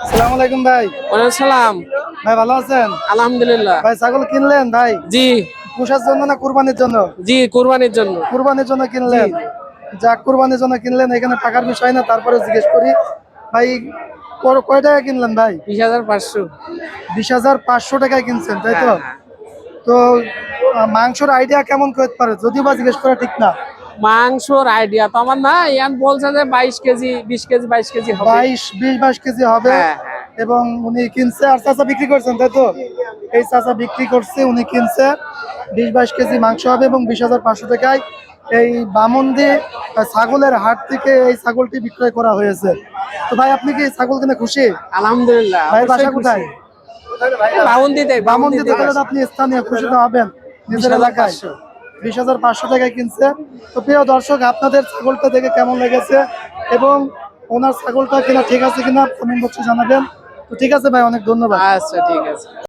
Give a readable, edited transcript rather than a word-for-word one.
আসসালামু আলাইকুম ভাই। ওয়ালাইকুম সালাম। ভাই ভালো আছেন? আলহামদুলিল্লাহ। ভাই ছাগল কিনলেন ভাই? জি পোষার জন্য না কুরবানির জন্য? জি, কুরবানির জন্য। কুরবানির জন্য জি কিনলেন। যাক, কুরবানির জন্য কিনলেন, এখানে টাকার বিষয় না, তারপরে জিজ্ঞেস করি ভাই কয় টাকা কিনলেন ভাই? 20,500। 20,500 টাকায় কিনছেন, তাই তো? হ্যাঁ হ্যাঁ। তো মাংসর আইডিয়া কেমন করতে পারে, যদিও বা জিজ্ঞেস করা ঠিক না। মাংসর আইডিয়া তো আমার না, ইয়ান বলছে যে 22 কেজি 20 কেজি 22 কেজি হবে। 22 কেজি হবে। হ্যাঁ হ্যাঁ। এবং উনি কিনছে আর চাচা বিক্রি করছেন, তাই তো? এই চাচা বিক্রি করছে, উনি কিনছে 20-22 কেজি মাংস হবে এবং 20,500 টাকায় এই বামন্দি ছাগলের হাট থেকে এই ছাগলটি বিক্রয় করা হয়েছে। তো ভাই, আপনি কি ছাগল কিনে খুশি? আলহামদুলিল্লাহ। ভাইয়ের অবশ্যই বাসা খুশি। কোথায়? বাউন্দিতে বামন্দিতে। তাহলে তো আপনি স্থানীয়, খুশি তো হবেন নিজের এলাকায়। 20,500। 20,500 টাকায় কিনছে। তো প্রিয় দর্শক, আপনাদের ছাগলটা দেখে কেমন লেগেছে এবং ওনার ছাগলটা কিনা ঠিক আছে কিনা কমেন্ট বক্সে জানাবেন। তো ঠিক আছে ভাই, অনেক ধন্যবাদ। আচ্ছা ঠিক আছে।